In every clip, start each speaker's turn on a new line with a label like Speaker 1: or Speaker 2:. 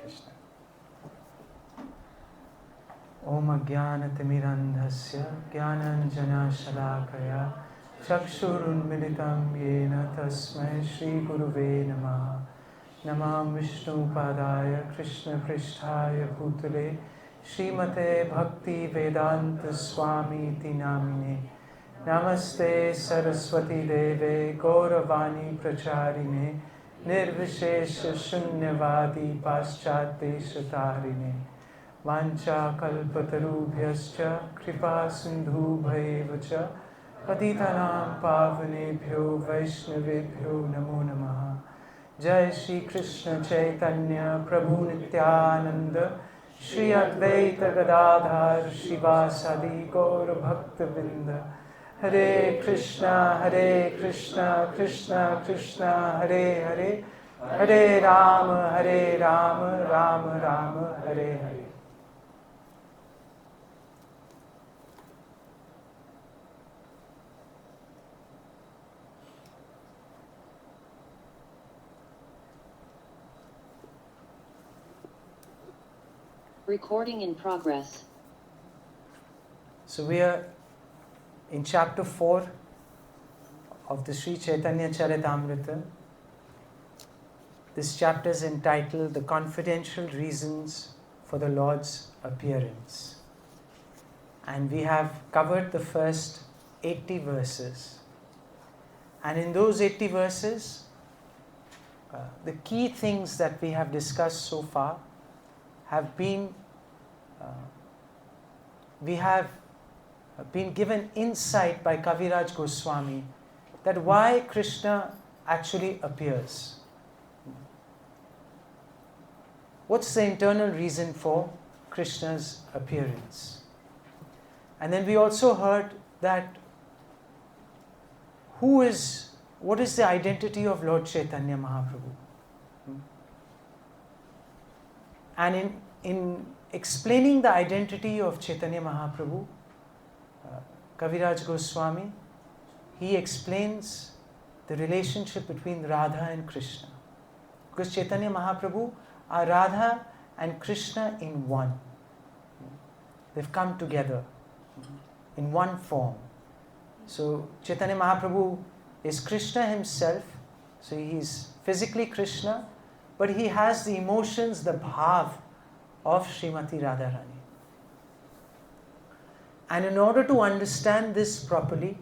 Speaker 1: Krishna. Om Ajnanatimirandhasya Jnananjana Shalakaya Chakshurunmilitam Yena Tasmai Shri Guruve Namaha. Namam Vishnu Padaya Krishna Pristhaya Bhutale Srimate Bhakti Vedanta Swami Iti Namine. Namaste Saraswati Deve Gauravani Pracharine Nirvishesha Shunyavadi Paschat Deshatarine Vancha Kalpatarubhyascha Kripa Sindhu Bhayevacha Patitanam Pavanebhyo Vaishnavebhyo Namo Namaha. Jai Shri Krishna Chaitanya Prabhu Nityananda Shri Advaita Gadadhar Shivasadi Gaur Bhakta Vrinda. Hare Krishna, Krishna Krishna, Hare Hare, Hare Rama, Rama Rama, Hare Hare.
Speaker 2: Recording in progress.
Speaker 1: So we are in chapter 4 of the Sri Chaitanya Charitamrita. This chapter is entitled The Confidential Reasons for the Lord's Appearance. And we have covered the first 80 verses. And in those 80 verses, the key things that we have discussed so far have been, we have been given insight by Kaviraj Goswami that why Krishna actually appears. What's the internal reason for Krishna's appearance? And then we also heard that what is the identity of Lord Caitanya Mahaprabhu? And in explaining the identity of Chaitanya Mahaprabhu, Kaviraj Goswami, he explains the relationship between Radha and Krishna. Because Chaitanya Mahaprabhu are Radha and Krishna in one. They've come together in one form. So Chaitanya Mahaprabhu is Krishna himself, so he is physically Krishna, but he has the emotions, the bhav of Srimati Radharani. And in order to understand this properly,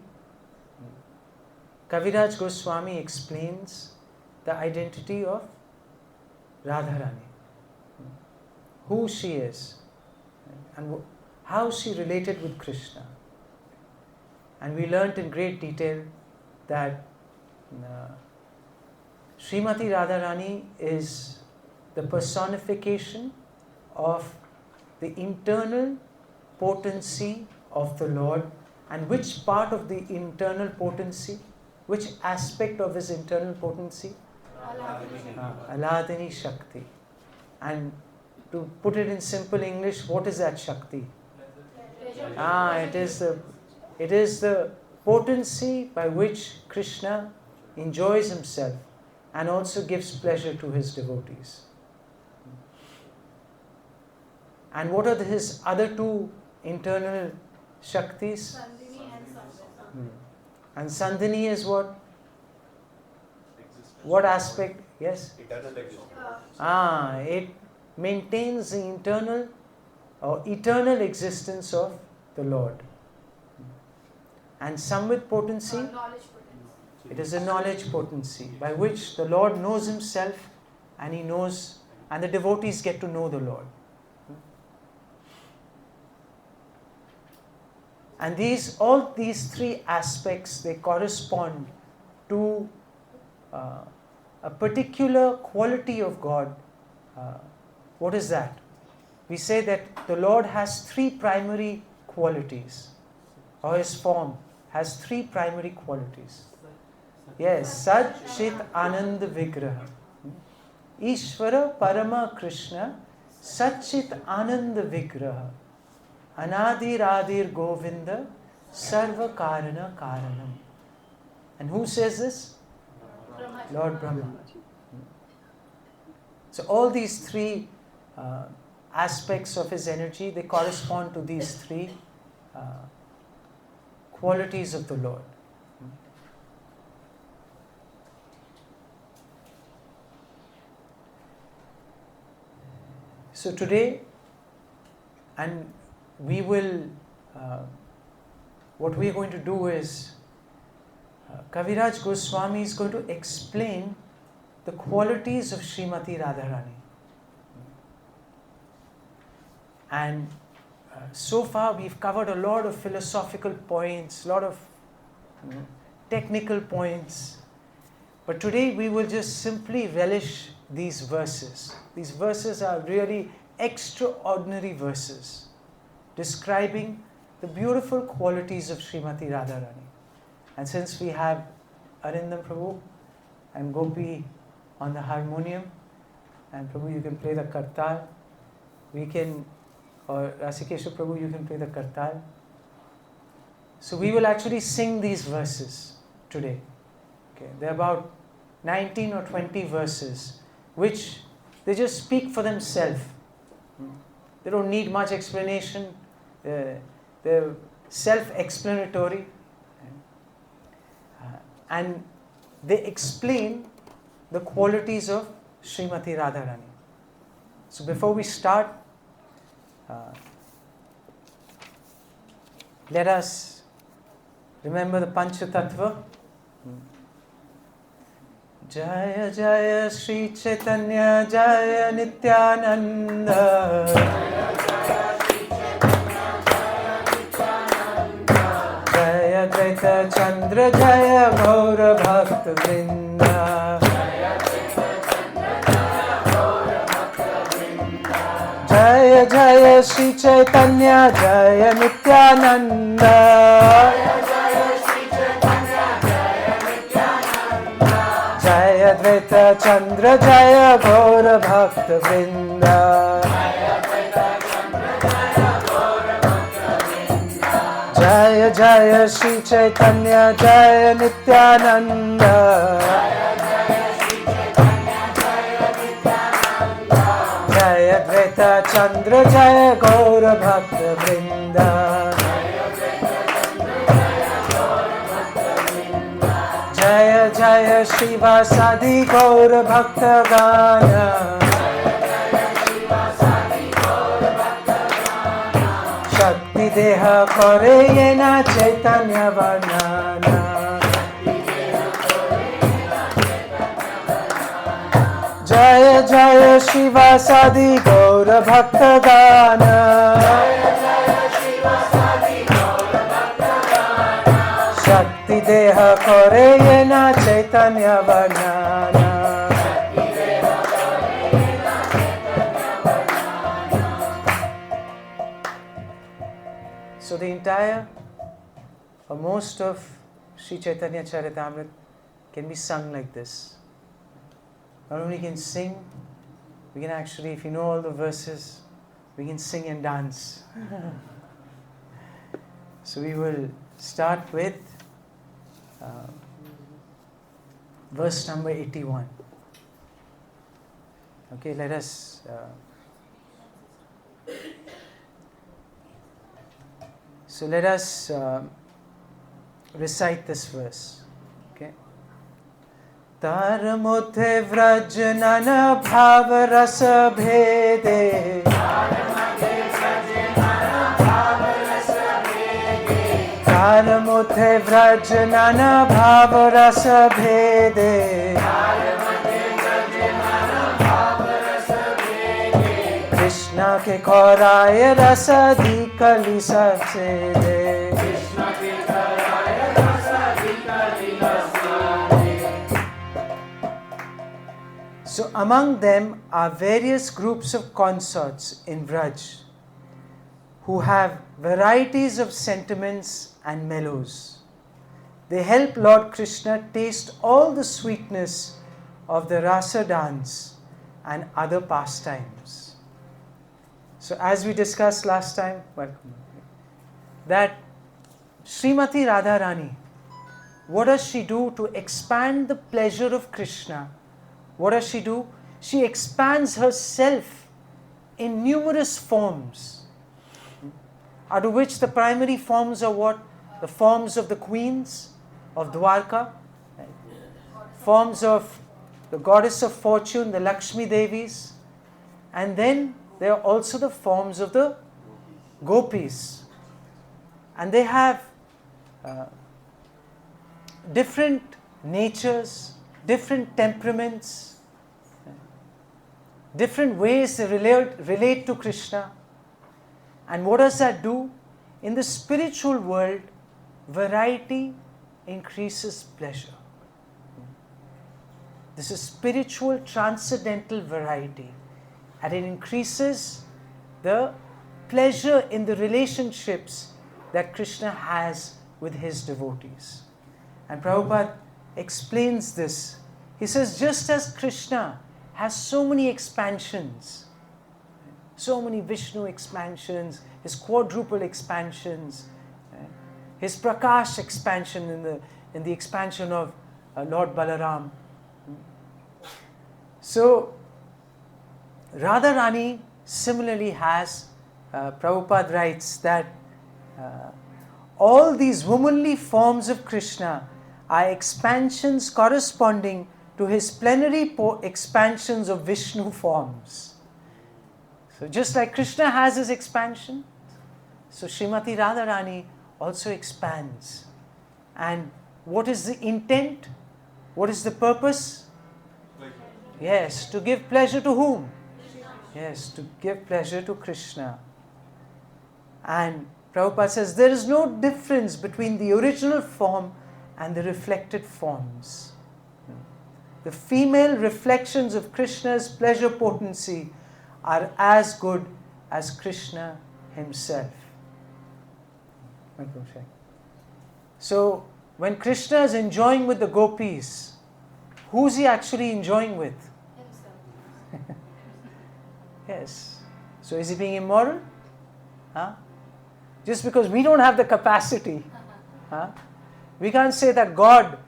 Speaker 1: Kaviraj Goswami explains the identity of Radharani, who she is, and how she related with Krishna. And we learnt in great detail that Srimati Radharani is the personification of the internal potency of the Lord. And which part of the internal potency, which aspect of his internal potency? Aladini Shakti. And to put it in simple English, what is that Shakti? It is the potency by which Krishna enjoys himself and also gives pleasure to his devotees. And what are his other two internal Shaktis?
Speaker 3: Sandhini and Sandhini.
Speaker 1: And Sandhini is what? What aspect? Yes?
Speaker 4: Eternal existence.
Speaker 1: It maintains the internal or eternal existence of the Lord. And Samvit potency?
Speaker 3: Knowledge potency.
Speaker 1: It is a knowledge potency by which the Lord knows himself and he knows, and the devotees get to know the Lord. And all these three aspects, they correspond to a particular quality of God. What is that? We say that the Lord has three primary qualities, or his form has three primary qualities. Yes, Sat Chit Anand Vigraha. Ishvara Parama Krishna Sat Chit Anand Vigraha. Anadir Adir Govinda Sarva Karana Karanam. And who says this? Lord Brahma. So all these three aspects of his energy, they correspond to these three qualities of the Lord. So today, and we will, what we are going to do is, Kaviraj Goswami is going to explain the qualities of Srimati Radharani. And so far we've covered a lot of philosophical points, a lot of technical points. But today we will just simply relish these verses. These verses are really extraordinary verses describing the beautiful qualities of Srimati Radharani. And since we have Arindam Prabhu and Gopi on the harmonium, and Prabhu you can play the kartal, we can, or Rasikesha Prabhu you can play the kartal. So we will actually sing these verses today. Okay, they're about 19 or 20 verses which they just speak for themselves. They don't need much explanation. They're self-explanatory. And they explain the qualities of Srimati Radharani. So before we start, let us remember the Pancha Tattva. Jaya Jaya Sri Caitanya Jaya Nityananda. Jaya Dvaita Chandra Jaya Gaur Bhakti Vigyan. Jaya Jaya Sri Caitanya Jaya Nityananda. Jaya Dvaita Chandra Jaya Gaur Bhakti Vigyan. Jaya Jaya Sri Caitanya Jaya Nityananda. Jaya Dvaita Chandra Jaya Gaur Bhakti Vigyan. Jaya Jaya Shri Vasadi Gaur Bhakta Gana. Shakti Deha Kore Yena Chaitanya Varnana. Jaya Jaya Shri Vasadi Gaur Bhakta Gana. Shakti Deha Kore Yena Chaitanya Varnana. So the entire or most of Sri Chaitanya Charitamrita can be sung like this. Not only can sing, we can actually, if you know all the verses, we can sing and dance. So we will start with verse number 81. Okay, let us recite this verse. Okay. Tar modhe vraj nana bhav rasa bhede. Tar modhe vraj nana bhav rasa bhede. Krishna ke khoraye rasa dikali sabse de. So among them are various groups of consorts in Vraj who have varieties of sentiments and mellows. They help Lord Krishna taste all the sweetness of the rasa dance and other pastimes. So as we discussed last time, that Srimati Radharani, what does she do to expand the pleasure of Krishna? What does she do? She expands herself in numerous forms, out of which the primary forms are what? The forms of the queens of Dwarka, forms of the goddess of fortune, the Lakshmi Devis, and then there are also the forms of the gopis. And they have different natures, different temperaments, different ways they relate to Krishna. And what does that do? In the spiritual world, variety increases pleasure. This is spiritual transcendental variety, and it increases the pleasure in the relationships that Krishna has with his devotees. And Prabhupada explains this. He says, just as Krishna has so many expansions, so many Vishnu expansions, his quadruple expansions, his Prakash expansion in the expansion of Lord Balaram. So Radharani similarly has, Prabhupada writes that all these womanly forms of Krishna are expansions corresponding to his plenary expansions of Vishnu forms. So just like Krishna has his expansion, so Srimati Radharani also expands. And what is the intent? What is the purpose? Yes, to give pleasure to whom? Yes, to give pleasure to Krishna. And Prabhupada says there is no difference between the original form and the reflected forms. The female reflections of Krishna's pleasure potency are as good as Krishna himself. So, when Krishna is enjoying with the gopis, who is he actually enjoying with?
Speaker 3: Himself.
Speaker 1: Yes. So, is he being immoral? Huh? Just because we don't have the capacity, huh? We can't say that God,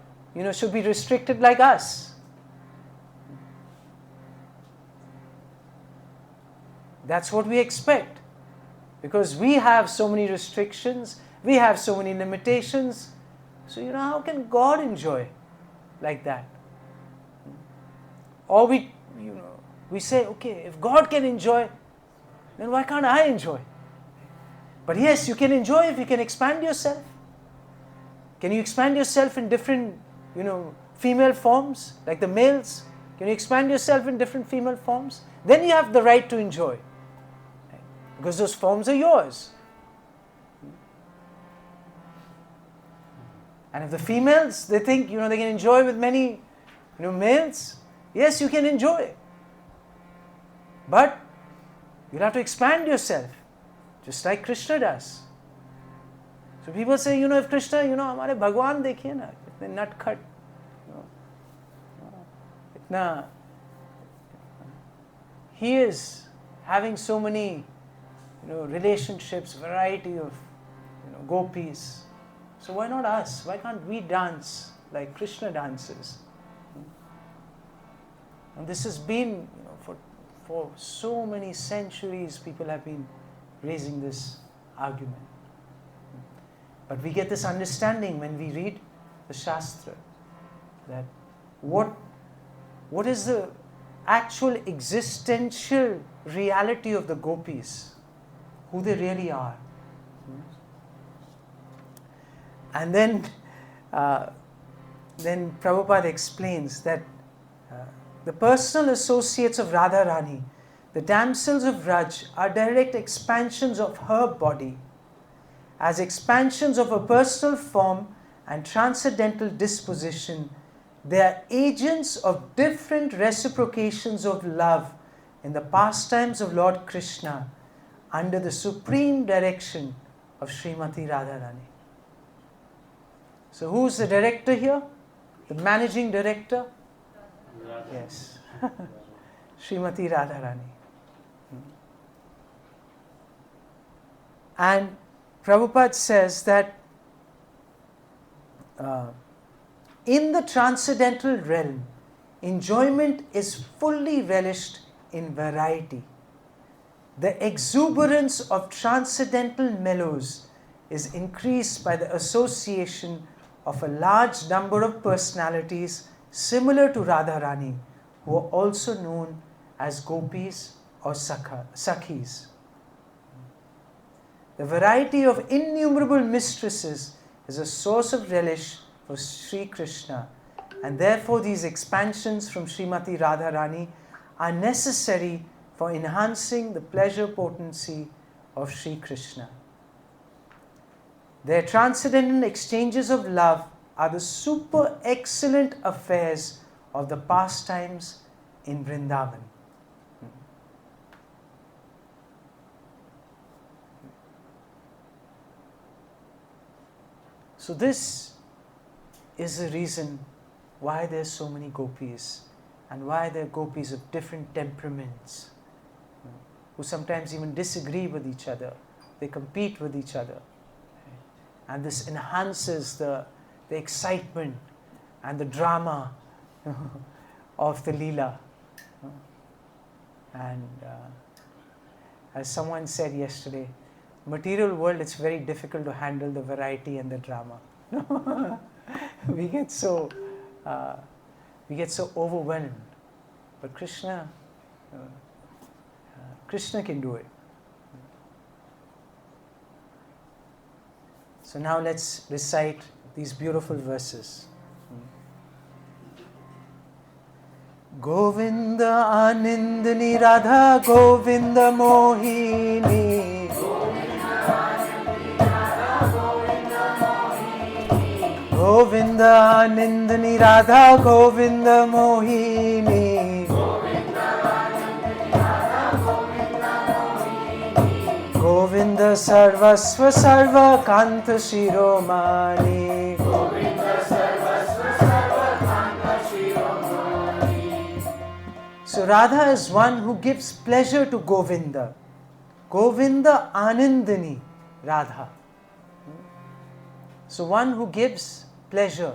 Speaker 1: should be restricted like us. That's what we expect. Because we have so many restrictions, we have so many limitations. So, how can God enjoy like that? Or we say, okay, if God can enjoy, then why can't I enjoy? But yes, you can enjoy if you can expand yourself. Can you expand yourself in different, female forms, like the males? Can you expand yourself in different female forms? Then you have the right to enjoy. Because those forms are yours. And if the females, they think, they can enjoy with many, males, yes, you can enjoy. But you'll have to expand yourself, just like Krishna does. So people say, if Krishna, हमारे भगवान देखिए ना, इतने नटखट, इतना, he is having so many, relationships, variety of, gopis. So why not us? Why can't we dance like Krishna dances? And this has been, for so many centuries, people have been raising this argument. But we get this understanding when we read the Shastra, that what is the actual existential reality of the gopis, who they really are. And then Prabhupada explains that the personal associates of Radharani, the damsels of Raj, are direct expansions of her body. As expansions of her personal form and transcendental disposition, they are agents of different reciprocations of love in the pastimes of Lord Krishna under the supreme direction of Srimati Radharani. So who's the director here? The managing director? Yes. Srimati Radharani. And Prabhupada says that in the transcendental realm, enjoyment is fully relished in variety. The exuberance of transcendental mellows is increased by the association of a large number of personalities similar to Radharani, who are also known as gopis or sakhis. The variety of innumerable mistresses is a source of relish for Sri Krishna, and therefore these expansions from Srimati Radharani are necessary for enhancing the pleasure potency of Sri Krishna. Their transcendental exchanges of love are the super excellent affairs of the pastimes in Vrindavan. So this is the reason why there are so many gopis, and why there are gopis of different temperaments, who sometimes even disagree with each other. They compete with each other. And this enhances the excitement and the drama of the Leela. And as someone said yesterday, material world, it's very difficult to handle the variety and the drama. we get so overwhelmed. But Krishna can do it. So now let's recite these beautiful verses. Govinda Anindani Radha Govinda Mohini. Govinda Anindani Radha Govinda Mohini. Govinda Sarvasva Sarva Kanta Shiromani. So Radha is one who gives pleasure to Govinda. Govinda Anindani Radha. So one who gives pleasure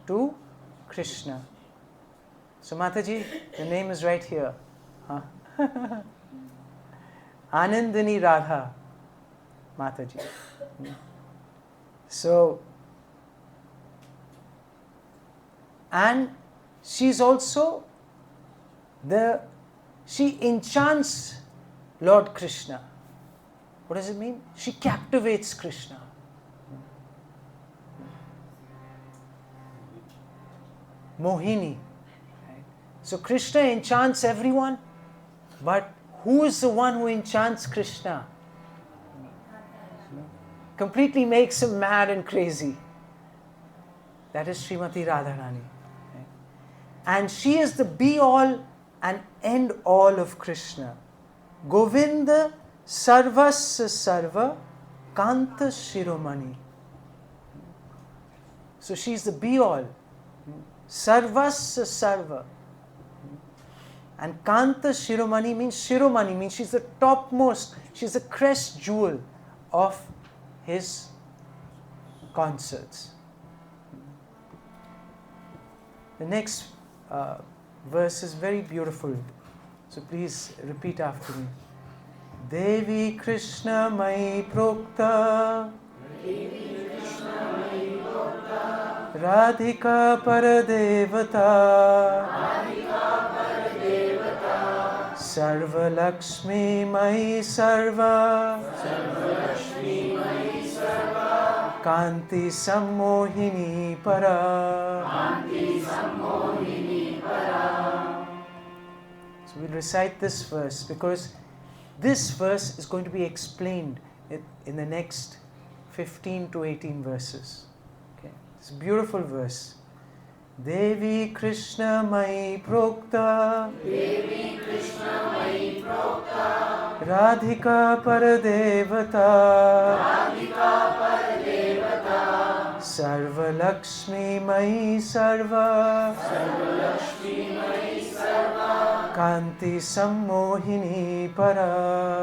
Speaker 1: to Krishna. So Mataji, the name is right here. Huh? Anindani Radha, Mataji. So, and she's also she enchants Lord Krishna. What does it mean? She captivates Krishna. Mohini. Right? So Krishna enchants everyone, but who is the one who enchants Krishna? Completely makes him mad and crazy. That is Srimati Radharani. Right? And she is the be-all and end-all of Krishna. Govinda Sarvasya Sarva Kanta Shiromani. So she is the be-all. Sarvasya Sarva. And Kanta Shiromani means she's the topmost, she's the crest jewel of his concerts. The next verse is very beautiful. So please repeat after me. Devi Krishna Mai Prokta Radhika Paradevata Sarva Lakshmi Mai Sarva Kanti Sammohini Para. So we'll recite this verse because this verse is going to be explained in the next 15 to 18 verses. Okay, it's a beautiful verse. Devi Krishna Mai Prokta Radhika Paradevata Sarva Lakshmi Mai Sarva Kanti Sammohini Para.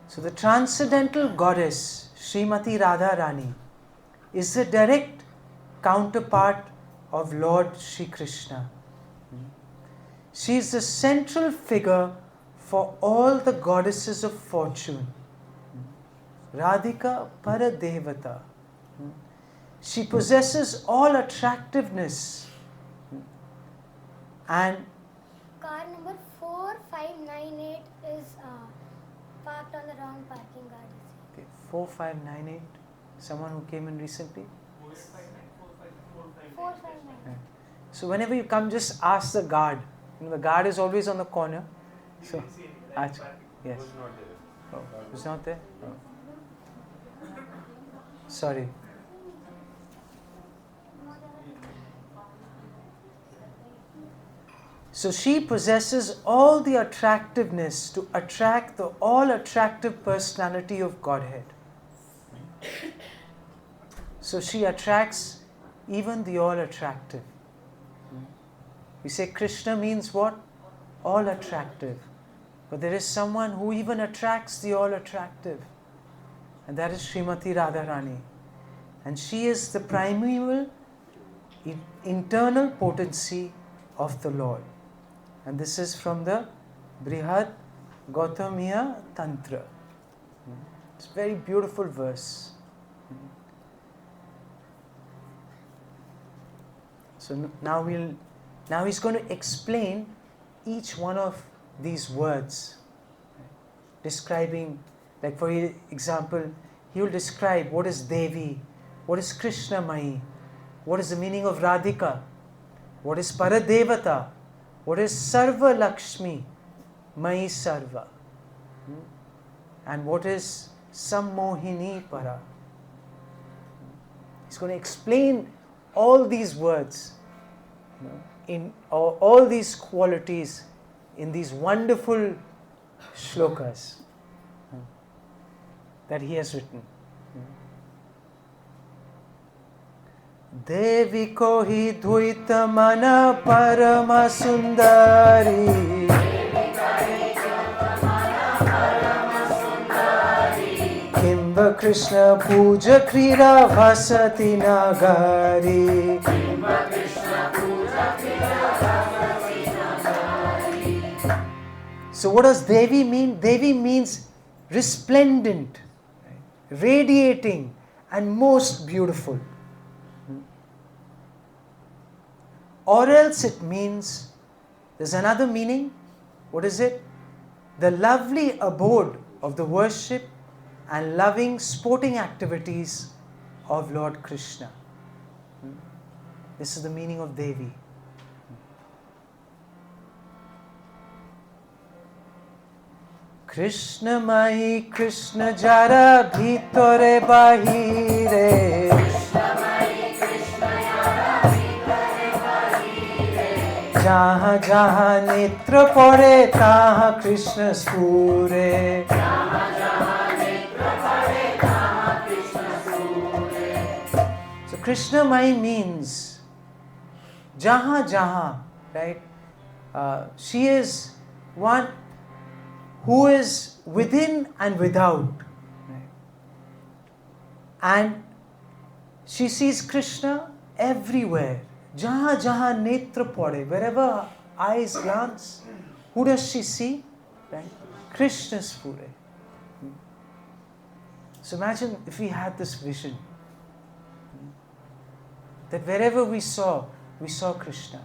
Speaker 1: So the transcendental goddess Srimati Radharani is the direct counterpart of Lord Shri Krishna. She is the central figure for all the goddesses of fortune. Radhika Paradevata. She possesses all attractiveness and
Speaker 4: Car number 4598 is parked on the wrong parking guard.
Speaker 1: okay, 4598. Someone who came in recently.
Speaker 4: 459.
Speaker 1: So whenever you come, just ask the guard. The guard is always on the corner. So, yes. Oh, who's not there? Oh. Sorry. So she possesses all the attractiveness to attract the all-attractive personality of Godhead. So she attracts even the all-attractive. We say Krishna means what? All-attractive. But there is someone who even attracts the all-attractive. And that is Srimati Radharani. And she is the primeval internal potency of the Lord. And this is from the Brihad Gautamiya Tantra. It's a very beautiful verse. So now he's going to explain each one of these words, describing, like for example, he will describe what is Devi, what is Krishna Mai, what is the meaning of Radhika, what is Paradevata, what is Sarva Lakshmi, Mai Sarva, and what is Sammohini Para. He's going to explain all these words, in all these qualities in these wonderful shlokas that he has written. Devi kohi dvaita mana parama sundari, Kimba Krishna puja krira vasati nagari. So what does Devi mean? Devi means resplendent, radiating and most beautiful. Or else it means, there's another meaning. What is it? The lovely abode of the worship and loving sporting activities of Lord Krishna. This is the meaning of Devi. Krishna Mai Krishna Jara Bhitore Bahire, Jaha Jaha Netra Pore Taha Krishna Spure. So Krishna Mai means Jaha Jaha, right? She is one who is within and without. Right? And she sees Krishna everywhere. Jaha Jaha Netra Pade, wherever eyes glance, who does she see? Right? Krishna Spure. So imagine if we had this vision, that wherever we saw Krishna.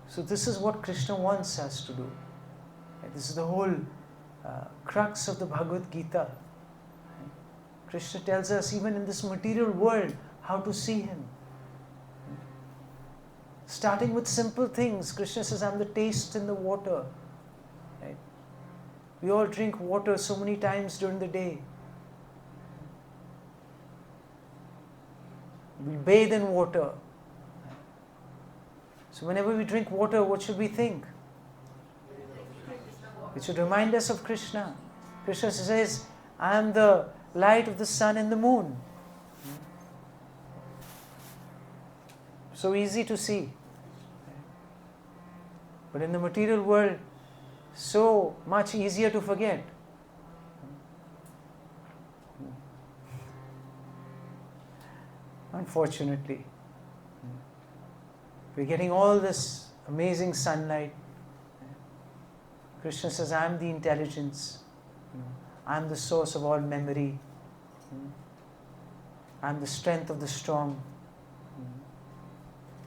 Speaker 1: So this is what Krishna wants us to do. This is the whole crux of the Bhagavad Gita. Krishna tells us even in this material world how to see Him. Starting with simple things. Krishna says, I'm the taste in the water. Right? We all drink water so many times during the day. We bathe in water. So whenever we drink water, what should we think? It should remind us of Krishna. Krishna says, I am the light of the sun and the moon. So easy to see. But in the material world, so much easier to forget. unfortunately. We're getting all this amazing sunlight. Krishna says, I am the intelligence. I am the source of all memory. I am the strength of the strong.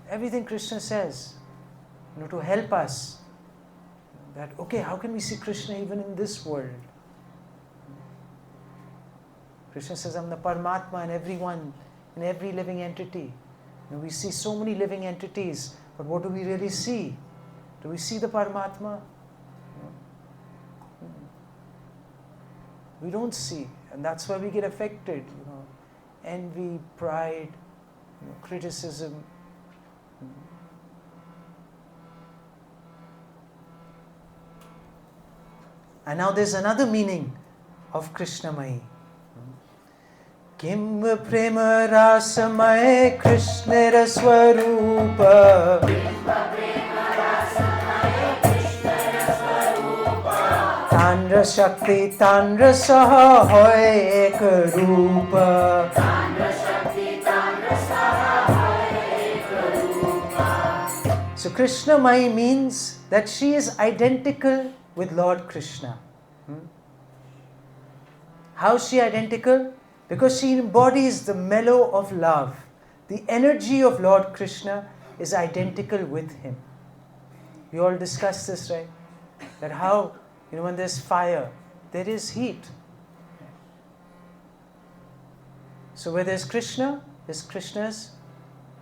Speaker 1: Everything Krishna says, to help us. That, okay, how can we see Krishna even in this world? Krishna says, I'm the Paramatma in everyone, in every living entity. We see so many living entities, but what do we really see? Do we see the Paramatma? We don't see, and that's why we get affected. Envy, pride, criticism. And now there's another meaning of Krishnamai. Kim prema rasamay Krishnera swarupa. Tandra shakti tandra saha hoy ek rupa. So Krishnamai means that she is identical with Lord Krishna. How is she identical? Because she embodies the mellow of love. The energy of Lord Krishna is identical with him. We all discussed this, right? That how, when there's fire, there is heat. So where there's Krishna's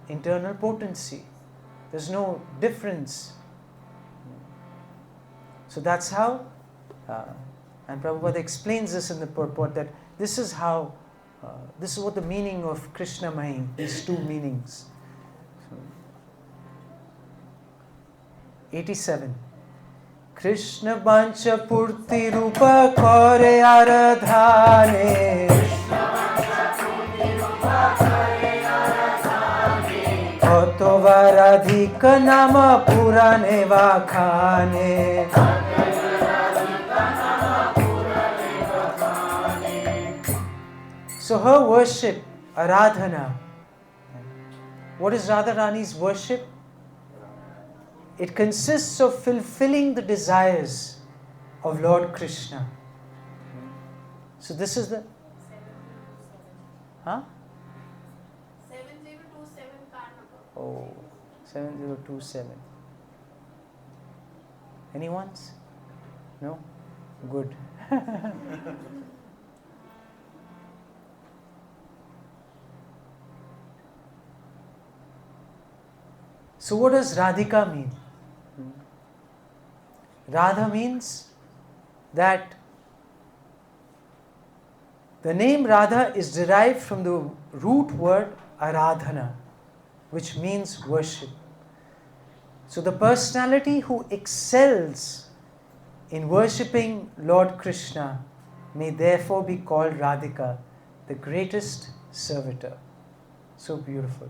Speaker 1: internal potency. There's no difference. So that's how, and Prabhupada explains this in the purport, that this is how, this is what the meaning of Krishnamai, these two meanings. So, 87. Krishna Bancha Purti Rupa Kore Aradhane. Bhato Varadhika Nama Purane Vakhane. So her worship, Aradhana. What is Radharani's worship? It consists of fulfilling the desires of Lord Krishna. So this is the... Huh?
Speaker 3: 7027 card number.
Speaker 1: Oh, 7027. Anyone's? No? Good. So what does Radhika mean? Radha means that the name Radha is derived from the root word Aradhana, which means worship. So the personality who excels in worshipping Lord Krishna may therefore be called Radhika, the greatest servitor. So beautiful.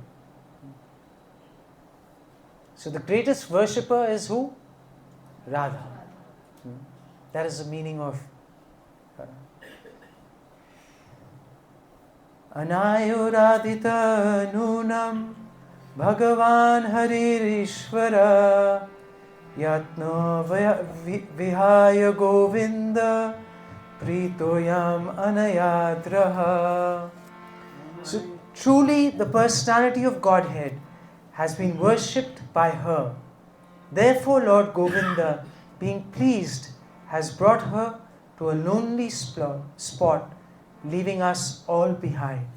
Speaker 1: So the greatest worshipper is who? Radha. That is the meaning of Anayuradita Nunam Bhagavan Haririshvara Yatno Vihaya Govinda Pritoyam Anayadraha. So truly the personality of Godhead has been worshipped by her. Therefore Lord Govinda, being pleased, has brought her to a lonely spot, leaving us all behind.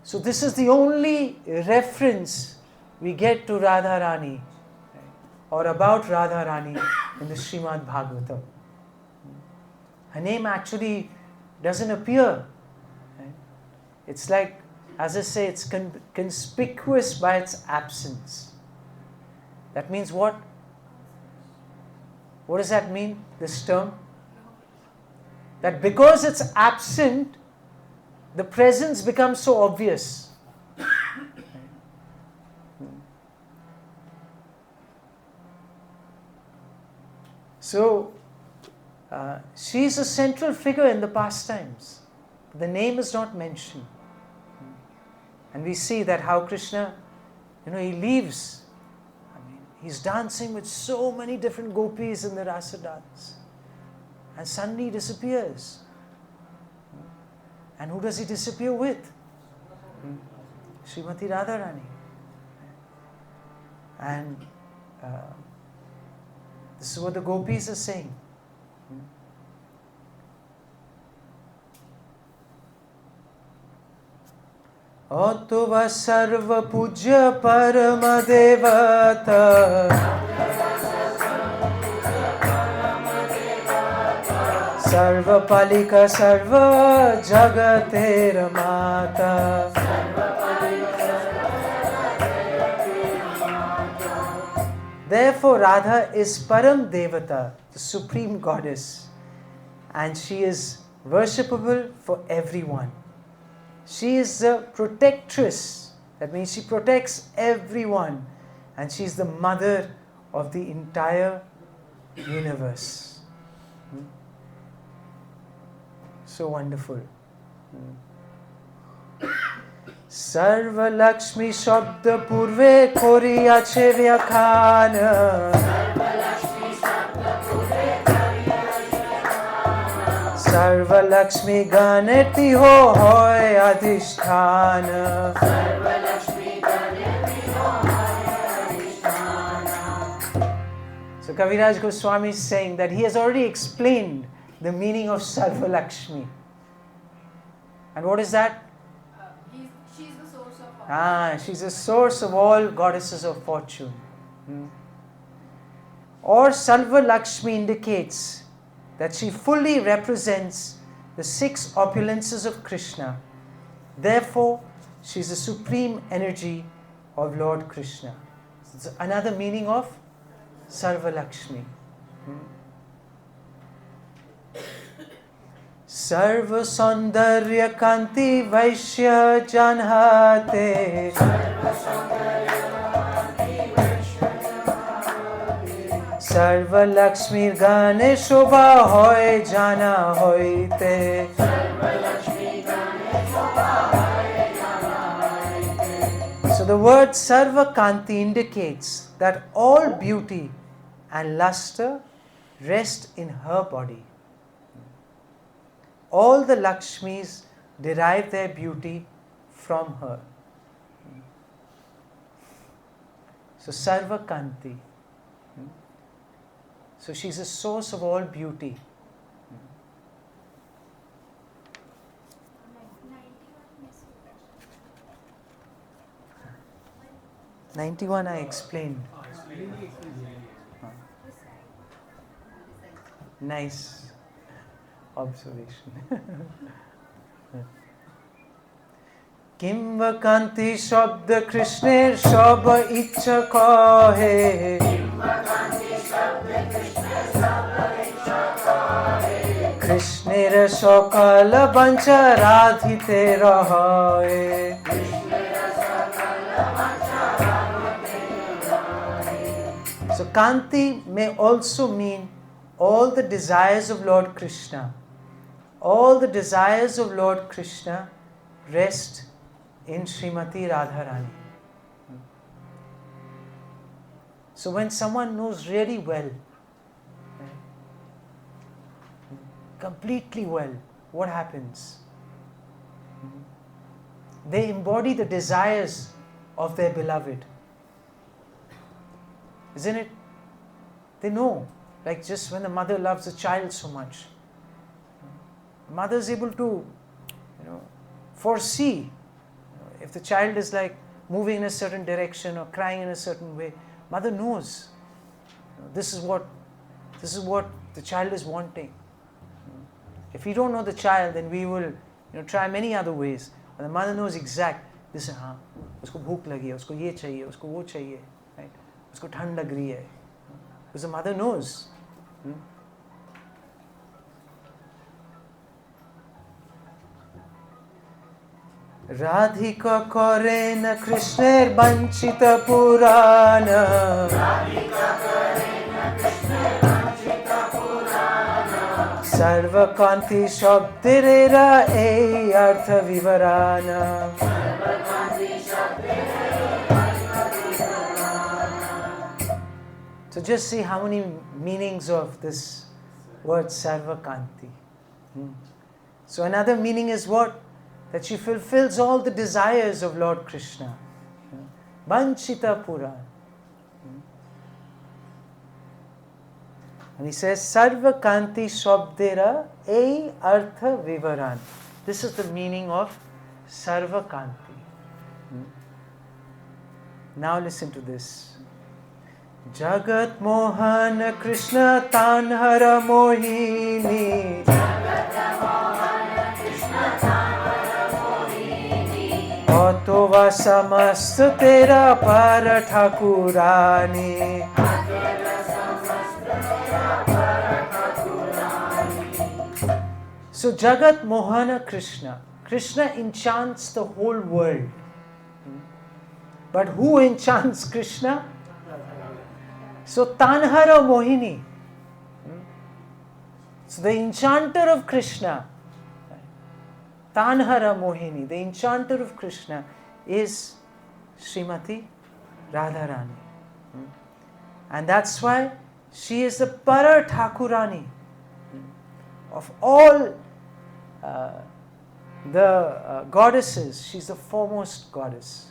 Speaker 1: So this is the only reference we get to Radharani, or about Radharani in the Srimad Bhagavatam. Her name actually doesn't appear. It's like, as I say, it's conspicuous by its absence. That means what? What does that mean, this term? That because it's absent, the presence becomes so obvious. So, she is a central figure in the pastimes. The name is not mentioned. And we see that how Krishna, he leaves. I mean, he's dancing with so many different gopis in the rasa dance. And suddenly he disappears. And who does he disappear with? Srimati Radharani. And this is what the gopis are saying. Ottva sarva pujya parama devata sarva palika sarva jagater mata. Therefore Radha is Param Devata, the supreme goddess, and she is worshipable for everyone. She is the protectress, that means she protects everyone, and she is the mother of the entire universe. So wonderful. Sarva Lakshmi Shabda Purve Kori Ache Vyakhana Sarva Lakshmi Ganeti Ho Hoy Adhisthana. So Kaviraj Goswami is saying that he has already explained the meaning of Sarva Lakshmi. And what is that?
Speaker 3: She's the source of all.
Speaker 1: She's the source of all goddesses of fortune. Or Sarva Lakshmi indicates that she fully represents the 6 opulences of Krishna. Therefore, she is the supreme energy of Lord Krishna. So it's another meaning of Sarva Lakshmi. Sarva Saundarya Kanti Vaishya Janhate Sarva Lakshmi Gane Shobha Hoy Jana Hoite. So the word Sarva Kanti indicates that all beauty and luster rest in her body. All the Lakshmis derive their beauty from her. So Sarva Kanti. So she's a source of all beauty. 91 I explained. Nice observation. Kim vakanti shabda Krishner shab ichcha kahe. Krishner sakala bancha radhite rahaye. So Kanti may also mean all the desires of Lord Krishna. All the desires of Lord Krishna rest in Srimati Radharani. So when someone knows really well, completely well, what happens? They embody the desires of their beloved. Isn't it? They know. Like just when the mother loves the child so much, the mother is able to, foresee if the child is like moving in a certain direction or crying in a certain way. Mother knows this is what the child is wanting. If we don't know the child, then we will try many other ways. But the mother knows exact. This is usko bhook lagi hai, usko ye chahiye, usko wo chahiye, right? Usko thand lag rahi hai. Because the mother knows. Radhika Korena Krishner Banchita Purana. Sarva Kanti Shabdirera Ei Artha Vivarana. So just see how many meanings of this word Sarvakanti. So another meaning is what? That she fulfills all the desires of Lord Krishna. Vanchita Pura. And he says, Sarvakanti Shabdera Ei Artha Vivaran. This is the meaning of Sarvakanti. Now listen to this. Jagat Mohan Krishna Tanhara Mohini. Atova samast tera par Thakurani. So Jagat Mohana Krishna. Krishna enchants the whole world. But who enchants Krishna? So Tanhara Mohini. So the enchanter of Krishna, Tanhara Mohini, the enchanter of Krishna is Srimati Radharani. And that's why she is the Para Thakurani of all the goddesses. She's the foremost goddess.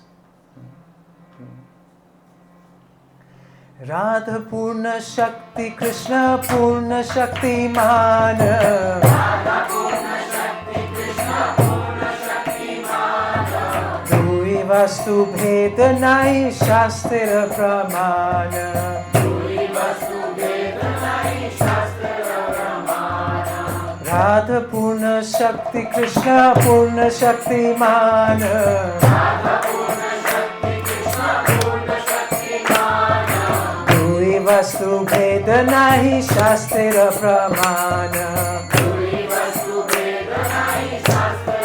Speaker 1: Radha Purna Shakti Krishna Purna Shakti Mana. Radha Purna Shakti Krishna Purna Shakti Mana. Dui Vastu Bheda Nahi Shastra Pramana. Dui Vastu Bheda Nahi Shastra Pramana. Radha Purna Shakti Krishna Purna Shakti Mana. Radha Purna Shakti Krishna Purna Shakti Mana. Vastu Bheda Nahi Shastra Pramana. Dui Vastu Bheda Nahi Shastra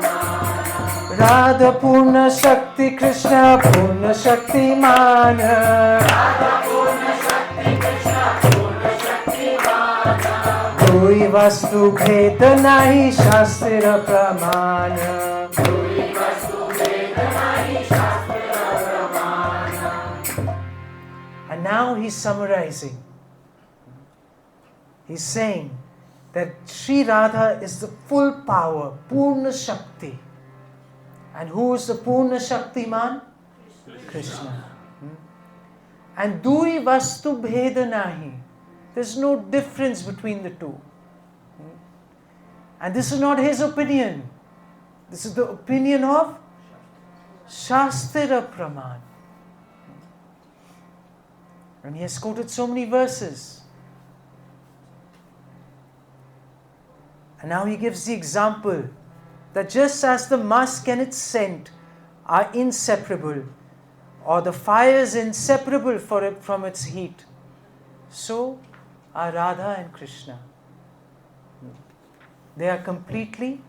Speaker 1: Pramana. Radha Purna Shakti Krishna Purna Shakti Mana. Radha Purna Shakti Krishna Purna Shakti Mana. Dui Vastu Bheda Nahi Shastra Pramana. Dui Vastu Bheda Nahi Shastra Pramana. And now he's summarizing. He's saying that Sri Radha is the full power, Purna Shakti. And who is the Purna Shakti man? Krishna. And Dui Vastu Bheda Nahi. There's no difference between the two. And this is not his opinion. This is the opinion of Shastra Praman. And he has quoted so many verses. And now he gives the example that just as the musk and its scent are inseparable, or the fire is inseparable from its heat, so are Radha and Krishna. They are completely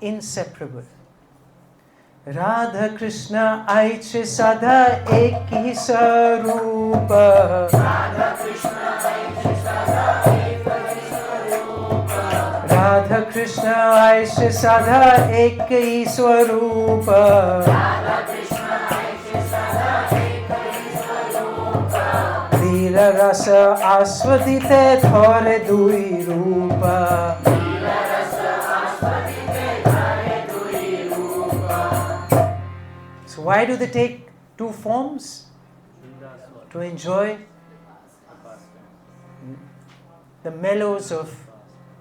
Speaker 1: inseparable. Radha Krishna Aiche Sadha Ek hi Sarupa. Radha Krishna Aiche Sadha Ek hi Sarupa. Radha Krishna Aiche Sadha Ek hi Swarupa. Radha Krishna Aiche Sadha Ek hi Swarupa. Leela Rasa Aswadite Thore Dui Rupa. Why do they take two forms? To enjoy the mellows of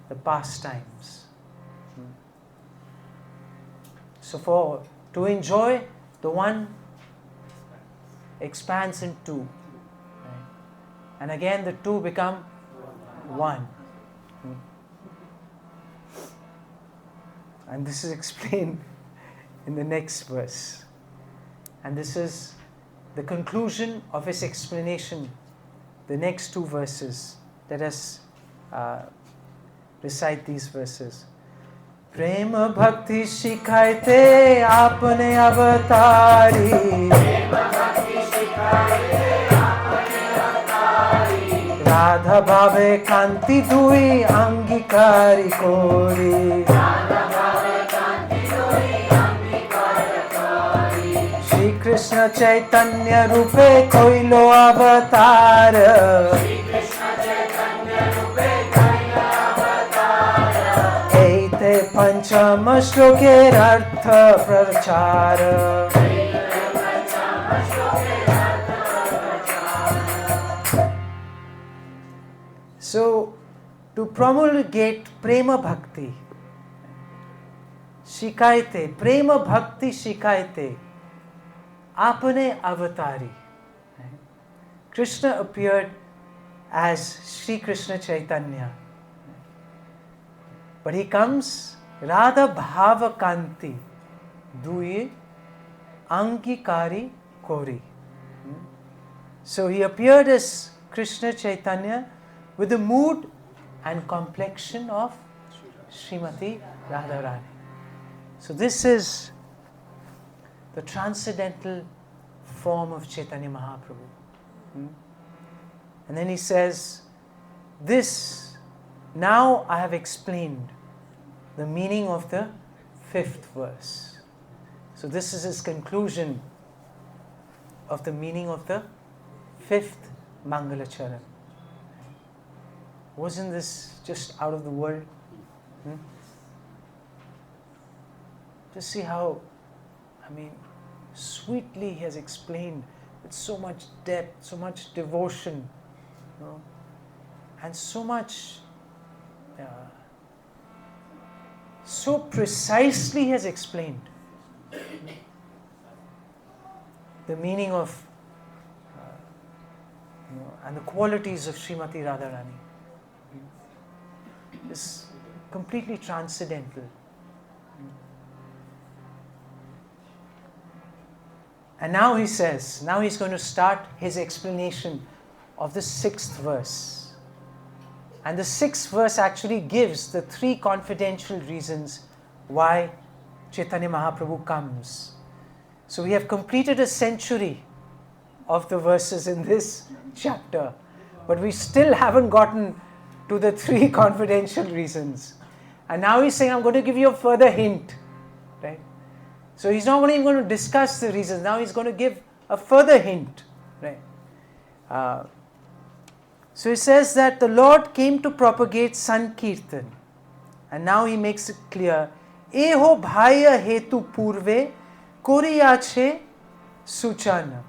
Speaker 1: the pastimes. So to enjoy, the one expands in two. And again the two become one. And this is explained in the next verse. And this is the conclusion of his explanation, the next two verses. Let us recite these verses. Prema bhakti shikhaite apne avatari. Prema bhakti shikhaite apne avatari. Radha bhave kanti dui angikari kori. Radha bhave kanti dui angikari kori. Shri Krishna Krishna Chaitanya Rupe Koilo Avatar. Eite Panchama Shloker Artha Prachara. So, to promulgate Prema Bhakti, Shikaite, Prema Bhakti Shikaite, Apane Avatari. Krishna appeared as Sri Krishna Chaitanya. But he comes Radha Bhava Kanti Duye Angikari Kori. So he appeared as Krishna Chaitanya with the mood and complexion of Srimati Radharani. So this is the transcendental form of Chaitanya Mahaprabhu. And then he says, this, now I have explained the meaning of the 5th verse. So this is his conclusion of the meaning of the 5th Mangalacharan. Wasn't this just out of the world? Just see how, sweetly he has explained with so much depth, so much devotion, and so much, so precisely he has explained the meaning of and the qualities of Srimati Radharani. Is completely transcendental. And now he says, now he's going to start his explanation of the 6th verse. And the 6th verse actually gives the 3 confidential reasons why Chaitanya Mahaprabhu comes. So we have completed a century of the verses in this chapter, but we still haven't gotten to the 3 confidential reasons. And now he's saying, I'm going to give you a further hint. Right? So he's not even going to discuss the reasons. Now he's going to give a further hint. Right? So he says that the Lord came to propagate Sankirtan. And now he makes it clear, Eho bhaya hetu purve koriyache suchana.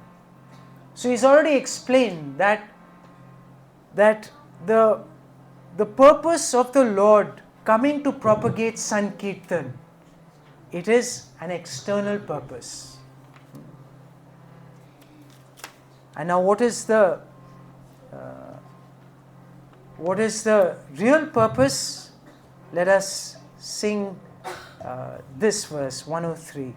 Speaker 1: So he's already explained that the purpose of the Lord coming to propagate Sankirtan, it is an external purpose. And now what is the real purpose? Let us sing this verse, 103.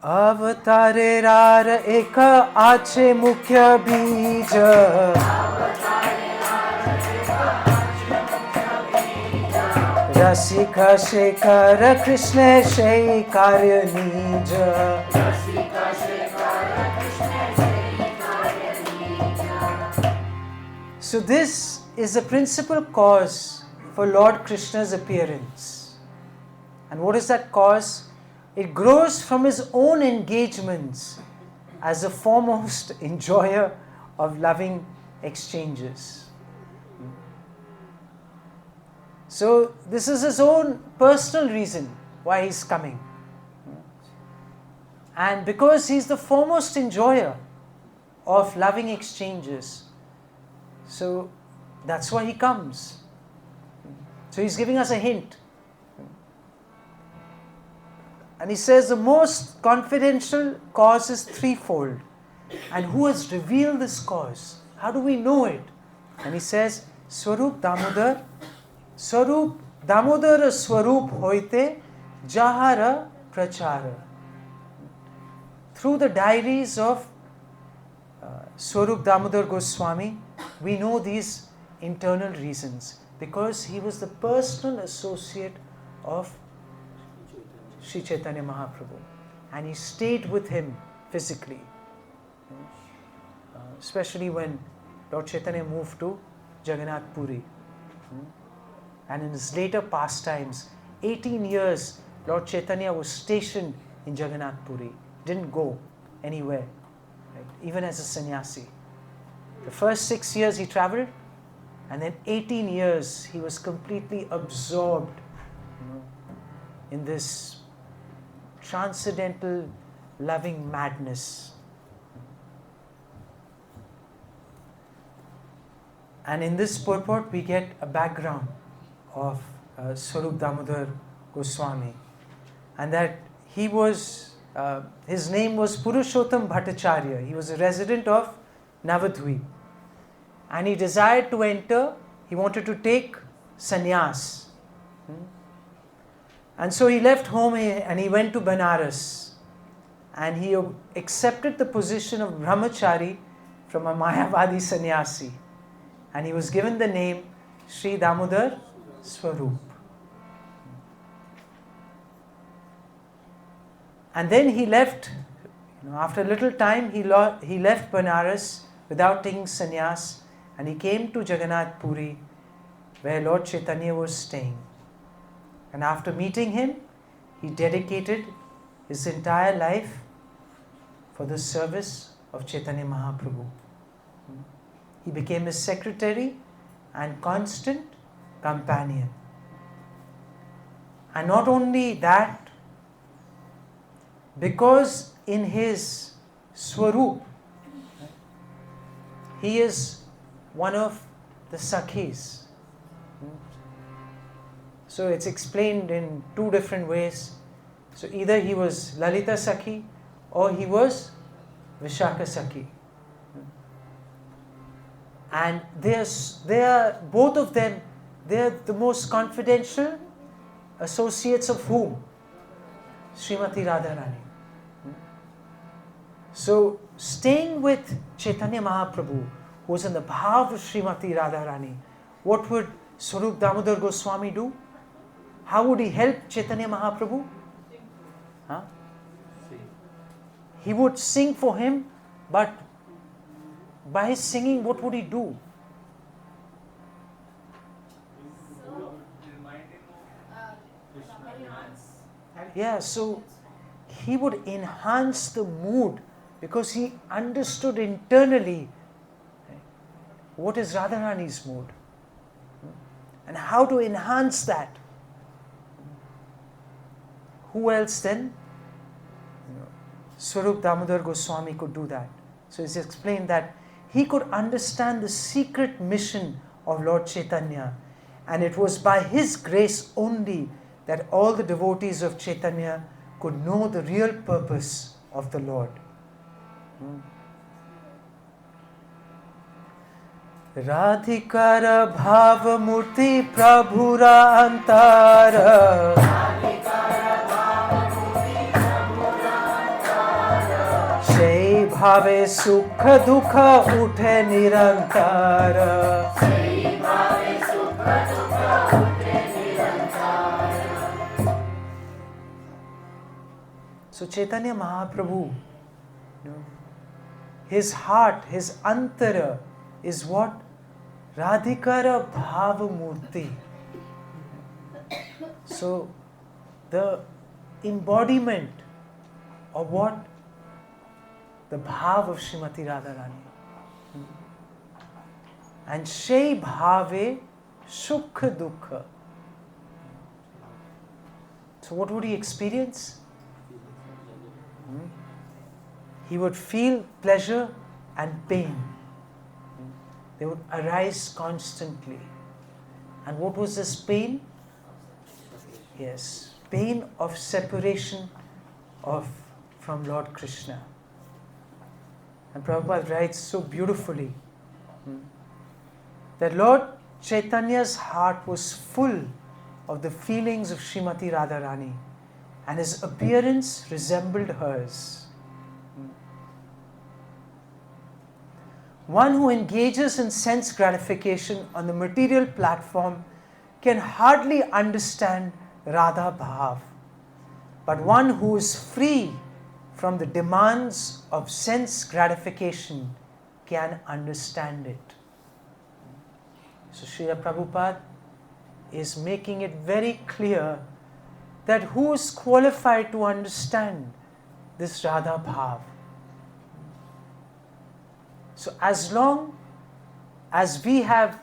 Speaker 1: Avatare rara eka ache mukhya bija. Rasika shekara Krishna shekarya nija. So this is the principal cause for Lord Krishna's appearance. And what is that cause? It grows from his own engagements as the foremost enjoyer of loving exchanges. So this is his own personal reason why he's coming. And because he's the foremost enjoyer of loving exchanges, so that's why he comes. So he's giving us a hint. And he says the most confidential cause is threefold. And who has revealed this cause? How do we know it? And he says, Swarup Damodar, Swarup Damodara Swarup Hoite Jahara Prachara. Through the diaries of Swarup Damodar Goswami, we know these internal reasons. Because he was the personal associate of Sri Chaitanya Mahaprabhu, and he stayed with him physically, especially when Lord Chaitanya moved to Jagannath Puri, and in his later pastimes, 18 years Lord Caitanya was stationed in Jagannath Puri, didn't go anywhere, right? Even as a sannyasi. The first 6 years he traveled, and then 18 years he was completely absorbed, in this transcendental loving madness. And in this purport we get a background of Swarup Damodar Goswami, and that he was, his name was Purushottam Bhattacharya. He was a resident of Navadvip, and he desired to enter, he wanted to take sannyas. And so he left home and he went to Banaras, and he accepted the position of brahmachari from a Mayavadi sannyasi, and he was given the name Sri Damodar Swarup. And then he left, after a little time he left Banaras without taking sannyas, and he came to Jagannath Puri, where Lord Caitanya was staying. And after meeting him, he dedicated his entire life for the service of Chaitanya Mahaprabhu. He became his secretary and constant companion. And not only that, because in his Swarup, he is one of the Sakhis. So it's explained in two different ways. So either he was Lalita Sakhi or he was Vishakha Sakhi. And they are both of them, they are the most confidential associates of whom? Srimati Radharani. So staying with Chaitanya Mahaprabhu, who was in the bhav of Srimati Radharani, what would Swarup Damodar Goswami do? How would he help Chaitanya Mahaprabhu? He would sing for him, but by his singing, what would he do? Yeah, so he would enhance the mood, because he understood internally what is Radharani's mood and how to enhance that. Who else then? Swarup Damodar Goswami could do that. So it's explained that he could understand the secret mission of Lord Caitanya, and it was by his grace only that all the devotees of Chaitanya could know the real purpose of the Lord. Radhikara bhava murti prabhura antara, sei bhave sukha dukha uthe nirantara. So Chaitanya Mahaprabhu, his heart, his antara is what? Radhikara bhava murti. So the embodiment of what? The bhav of Srimati Radharani. And Shei bhave sukha dukha. So what would he experience? He would feel pleasure and pain. They would arise constantly. And what was this pain? Yes, pain of separation from Lord Krishna. And Prabhupada writes so beautifully that Lord Chaitanya's heart was full of the feelings of Srimati Radharani, and his appearance resembled hers. One who engages in sense gratification on the material platform can hardly understand Radha Bhav, but one who is free from the demands of sense gratification can understand it. So Srila Prabhupada is making it very clear that who is qualified to understand this Radha Bhav? So as long as we have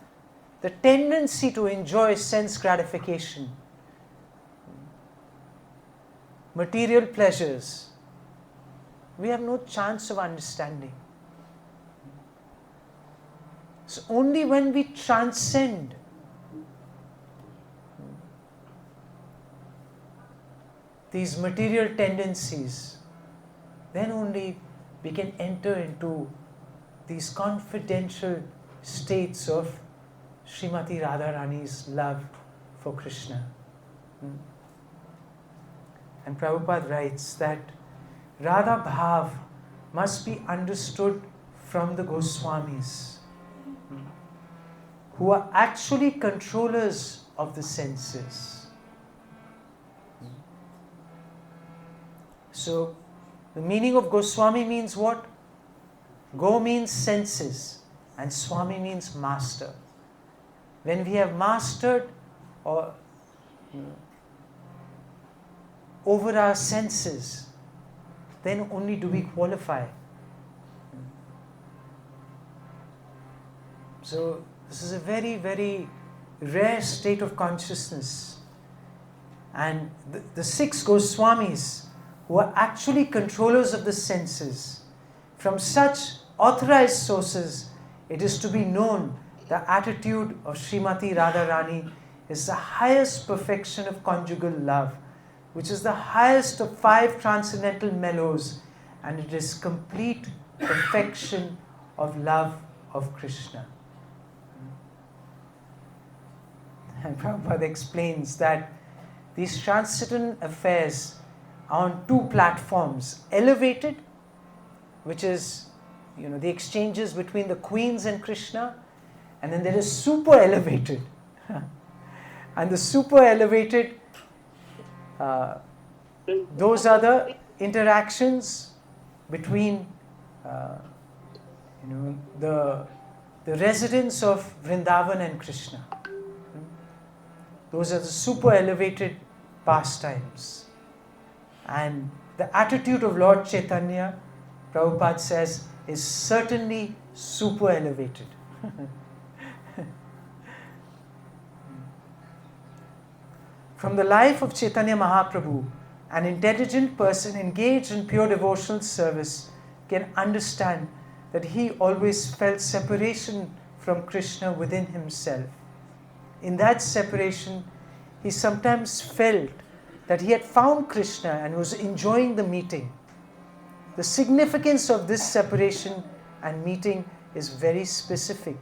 Speaker 1: the tendency to enjoy sense gratification, material pleasures, we have no chance of understanding. So only when we transcend these material tendencies, then only we can enter into these confidential states of Srimati Radharani's love for Krishna. And Prabhupada writes that Radha Bhav must be understood from the Goswamis, who are actually controllers of the senses. So, the meaning of Goswami means what? Go means senses and Swami means master. When we have mastered or over our senses, then only do we qualify. So this is a very, very rare state of consciousness. And the 6 Goswamis, who are actually controllers of the senses, from such authorized sources, it is to be known the attitude of Srimati Radharani is the highest perfection of conjugal love, which is the highest of 5 transcendental mellows, and it is complete perfection of love of Krishna. And Prabhupada explains that these transcendental affairs are on 2 platforms: elevated, which is the exchanges between the queens and Krishna, and then there is super elevated. And the super elevated, those are the interactions between the residents of Vrindavan and Krishna. Those are the super elevated pastimes. And the attitude of Lord Caitanya, Prabhupada says, is certainly super elevated. From the life of Chaitanya Mahaprabhu, an intelligent person engaged in pure devotional service can understand that he always felt separation from Krishna within himself. In that separation, he sometimes felt that he had found Krishna and was enjoying the meeting. The significance of this separation and meeting is very specific.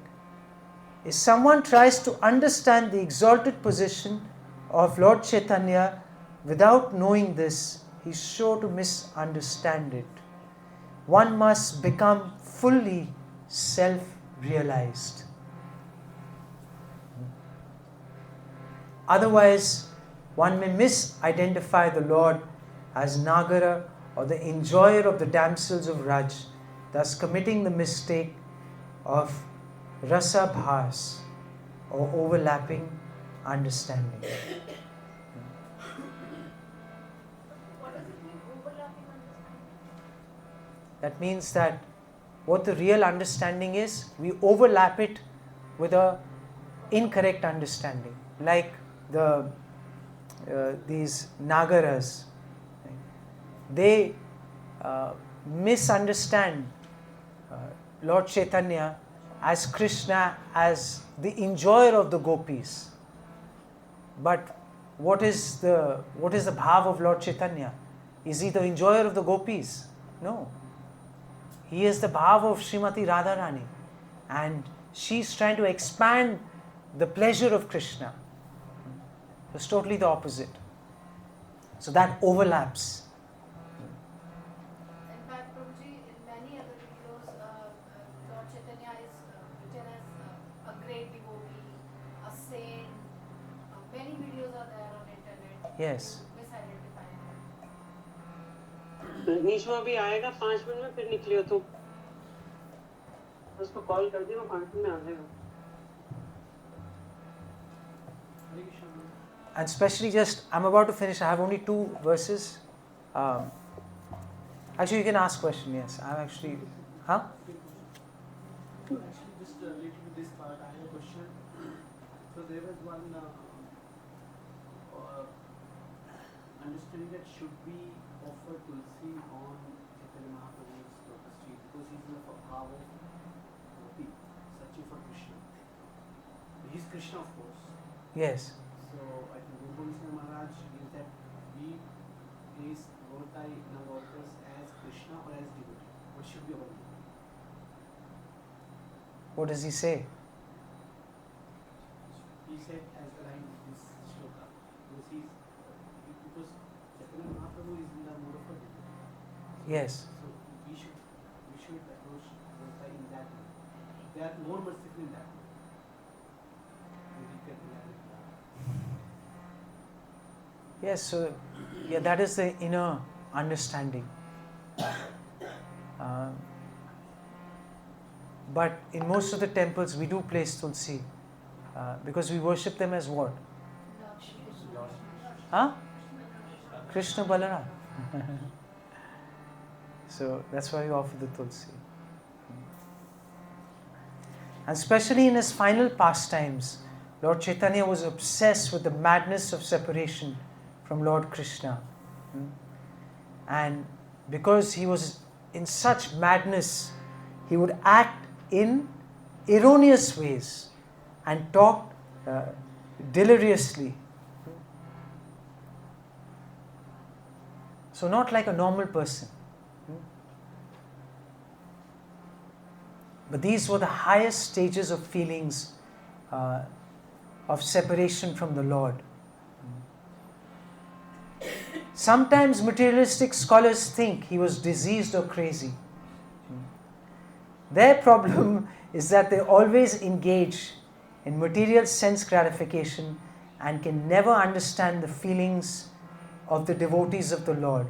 Speaker 1: If someone tries to understand the exalted position of Lord Caitanya without knowing this, he is sure to misunderstand it. One must become fully self-realized. Otherwise, one may misidentify the Lord as Nagara or the enjoyer of the damsels of Raj, thus committing the mistake of rasa bhas or overlapping understanding.
Speaker 3: What does it mean, overlapping understanding?
Speaker 1: That means that what the real understanding is, we overlap it with a incorrect understanding. Like these Nagaras, they misunderstand Lord Caitanya as Krishna, as the enjoyer of the gopis. But what is the bhav of Lord Caitanya? Is he the enjoyer of the gopis? No. He is the bhav of Srimati Radharani, and she's trying to expand the pleasure of Krishna. It's totally the opposite. So that overlaps.
Speaker 3: In fact, Prabhuji, in many other videos, Lord Chaitanya is written as a great devotee, a saint. Many videos are there on internet.
Speaker 1: Yes.
Speaker 3: To misidentify him.
Speaker 5: Rajneesh वो अभी आएगा 5 minute में, फिर निकलियो तुम उसको call कर दियो, 5 minute में आ जाएगा।
Speaker 1: and especially I'm about to finish, I have only 2 verses. Actually, you can ask question, yes. I'm actually, huh?
Speaker 6: Actually, just related to this part, I have a question. So there was one understanding that should we offer tulsi on Chaitanya Mahaprabhu's lotus feet because he's in the bhav of gopi, searching for Krishna. He's Krishna, of course.
Speaker 1: Yes.
Speaker 6: So I think Guru Maharaj is that we place Gaur Nitai House as Krishna or as devotee. What should be our view?
Speaker 1: What does he say?
Speaker 6: He said as aligned with this shloka because Chaitanya Mahaprabhu is in the mode of a devotee.
Speaker 1: Yes.
Speaker 6: So we should approach Gaur Nitai in that way. They are more merciful in that way.
Speaker 1: Yes, so that is the inner understanding. But in most of the temples we do place tulsi because we worship them as what? Huh? Krishna Balaram. So that's why we offer the tulsi. And especially in his final pastimes, Lord Caitanya was obsessed with the madness of separation from Lord Krishna. And because he was in such madness, he would act in erroneous ways and talk deliriously. So not like a normal person. But these were the highest stages of feelings of separation from the Lord. Sometimes materialistic scholars think he was diseased or crazy. Their problem is that they always engage in material sense gratification and can never understand the feelings of the devotees of the Lord.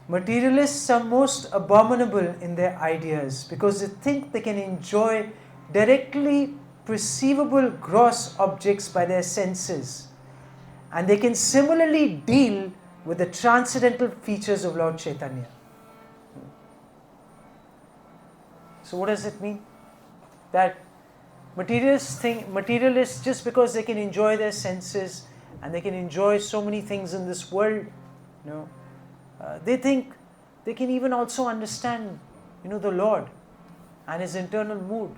Speaker 1: Materialists are most abominable in their ideas because they think they can enjoy directly perceivable gross objects by their senses, and they can similarly deal with the transcendental features of Lord Caitanya. So what does it mean? That materialists, just because they can enjoy their senses and they can enjoy so many things in this world, they think they can even also understand, the Lord and His internal mood.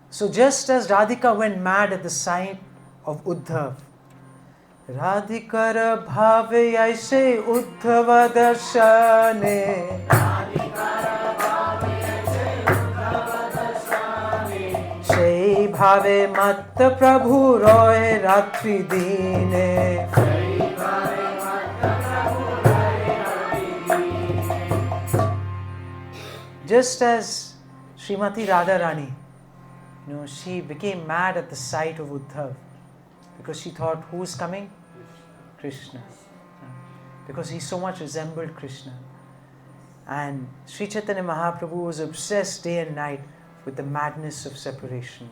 Speaker 1: So just as Radhika went mad at the sight of Uddhav, Radhikara bhave aise Uddhava darshane, সেই ভাবে মত্ত প্রভু রয় রাত্রি দিনে। Just as Srimati Radharani, she became mad at the sight of Uddhav because she thought, who is coming? Krishna. Because he so much resembled Krishna. And Sri Chaitanya Mahaprabhu was obsessed day and night with the madness of separation.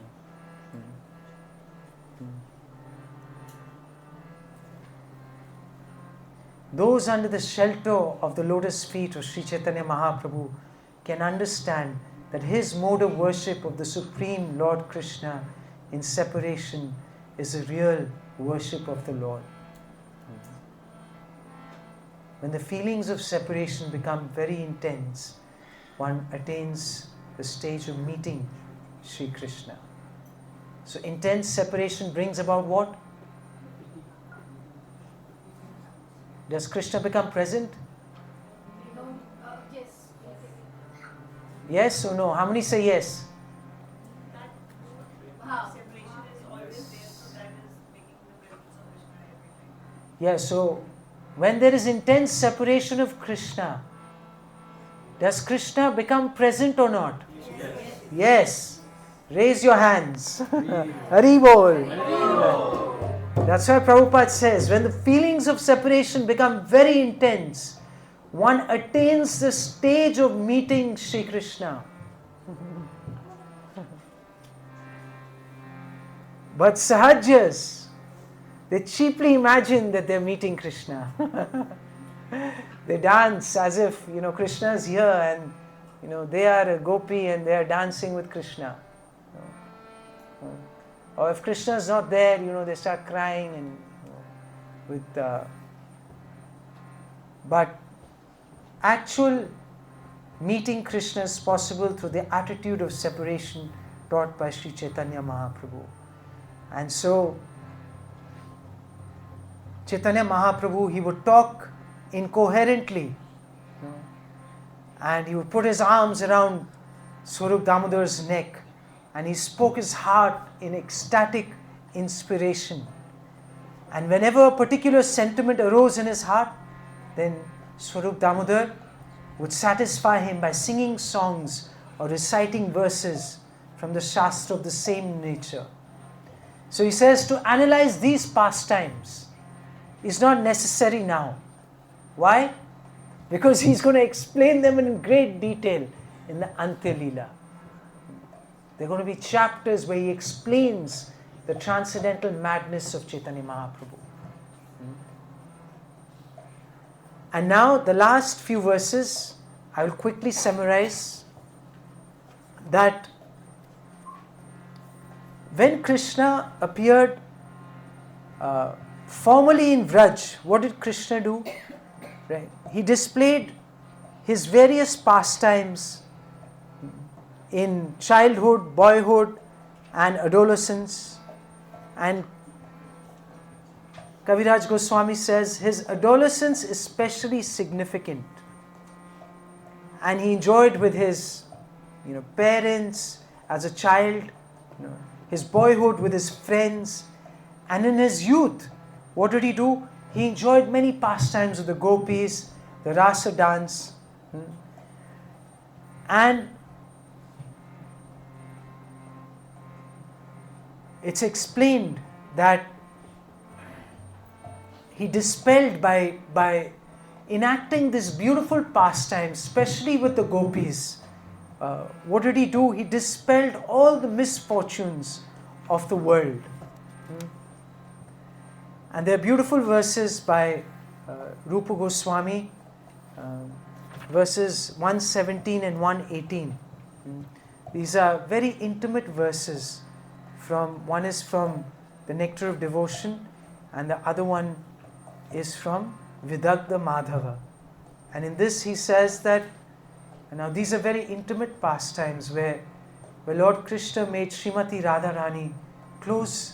Speaker 1: Those under the shelter of the lotus feet of Sri Chaitanya Mahaprabhu can understand that his mode of worship of the Supreme Lord Krishna in separation is a real worship of the Lord. When the feelings of separation become very intense, one attains the stage of meeting Sri Krishna. So intense separation brings about what? Does Krishna become present?
Speaker 3: Yes.
Speaker 1: Yes or no? How many say yes? Yes, so when there is intense separation of Krishna, does Krishna become present or not? Yes. Raise your hands. Hari Bol. That's why Prabhupada says, when the feelings of separation become very intense, one attains the stage of meeting Sri Krishna. But Sahajas, they cheaply imagine that they're meeting Krishna. They dance as if, Krishna is here and, they are a gopi and they are dancing with Krishna. Or if Krishna is not there, they start crying and but actual meeting Krishna is possible through the attitude of separation taught by Sri Caitanya Mahaprabhu. And so, Chaitanya Mahaprabhu, he would talk incoherently, and he would put his arms around Swarup Damodar's neck, and he spoke his heart in ecstatic inspiration. And whenever a particular sentiment arose in his heart, then Swarup Damodar would satisfy him by singing songs or reciting verses from the Shastra of the same nature. So he says to analyze these pastimes is not necessary now. Why? Because he's going to explain them in great detail in the Antya Leela. There are going to be chapters where he explains the transcendental madness of Chaitanya Mahaprabhu. And now the last few verses, I will quickly summarize that when Krishna appeared formally in Vraj, what did Krishna do? Right? He displayed his various pastimes in childhood, boyhood and adolescence. And Kaviraj Goswami says his adolescence is especially significant. And he enjoyed with his parents as a child, his boyhood with his friends, and in his youth, what did he do? He enjoyed many pastimes of the gopis, the rasa dance, and it's explained that he dispelled by enacting this beautiful pastime, especially with the gopis. What did he do? He dispelled all the misfortunes of the world. And there are beautiful verses by Rupa Goswami, verses 117 and 118. These are very intimate verses. One is from the Nectar of Devotion, and the other one is from Vidagdha Madhava. And in this he says that, now these are very intimate pastimes where Lord Krishna made Srimati Radharani close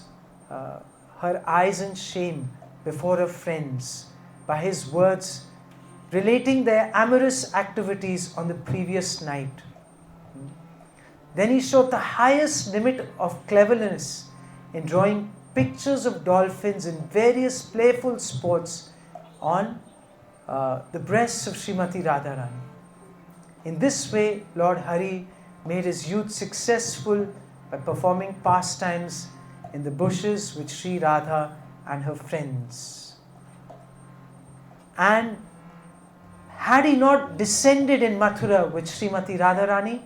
Speaker 1: her eyes in shame before her friends by his words relating their amorous activities on the previous night. Then he showed the highest limit of cleverness in drawing pictures of dolphins in various playful sports on the breasts of Srimati Radharani. In this way, Lord Hari made his youth successful by performing pastimes in the bushes with Sri Radha and her friends. And had he not descended in Mathura with Srimati Radharani,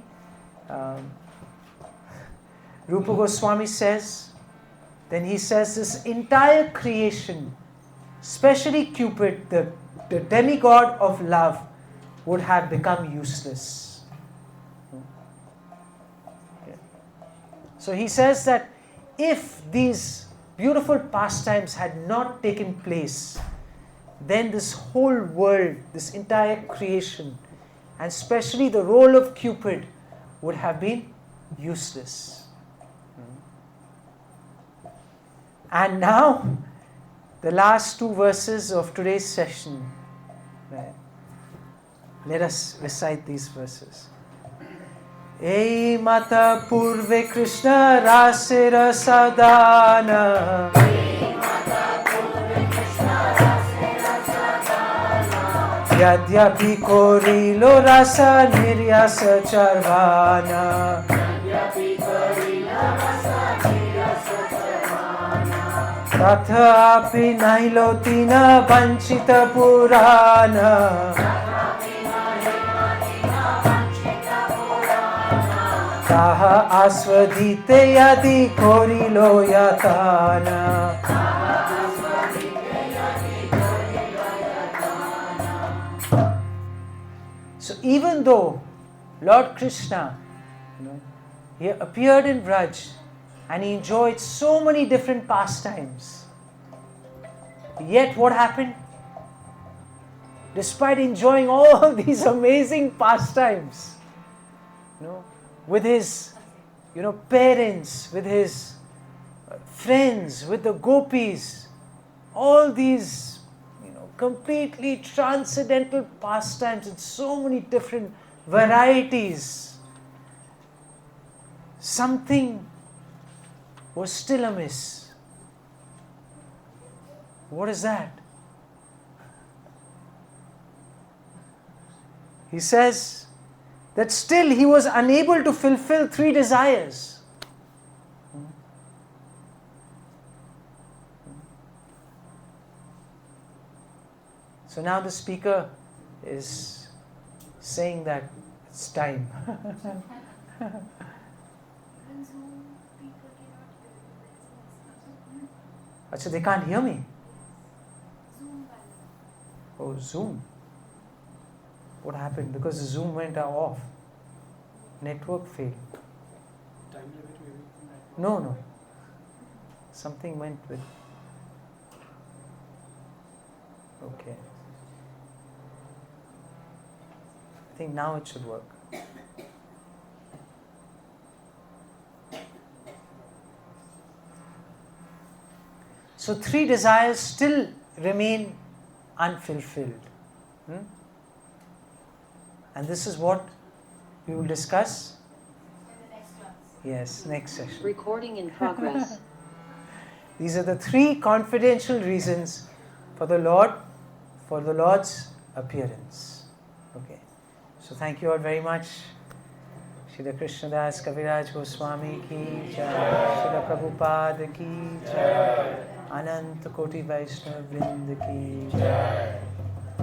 Speaker 1: Rupa Goswami says, then he says this entire creation, especially Cupid, the demigod of love, would have become useless. So he says that if these beautiful pastimes had not taken place, then this whole world, this entire creation, and especially the role of Cupid, would have been useless. And now, the last two verses of today's session. Let us recite these verses. Ei mata purve Krishna rasera sadana. Yadyapi korilo rasa niryasa charvana. Tatha api nahilotina vanchita purana. Asvadite yadi korilo yatana. So even though Lord Krishna, he appeared in Braj and he enjoyed so many different pastimes, yet what happened? Despite enjoying all these amazing pastimes, with his, parents, with his friends, with the gopis, all these, completely transcendental pastimes in so many different varieties, something was still amiss. What is that? He says that still he was unable to fulfill 3 desires. So now the speaker is saying that it's time.
Speaker 3: Even Zoom people cannot hear you.
Speaker 1: Achha, they can't hear me.
Speaker 3: Zoom balance.
Speaker 1: Oh, Zoom. What happened? Because the Zoom went off. Network failed.
Speaker 6: Time limit maybe.
Speaker 1: No. Something went with. Okay. I think now it should work. So 3 desires still remain unfulfilled. And this is what we will discuss.
Speaker 3: In the next class.
Speaker 1: Yes, next session.
Speaker 2: Recording in progress.
Speaker 1: These are the 3 confidential reasons for the Lord's appearance. Okay. So thank you all very much. Srila Krishnadas Kaviraj Goswami ki jai, Srila Prabhupada ki jai, Ananta Koti Vaishnava Vrinda ki jai.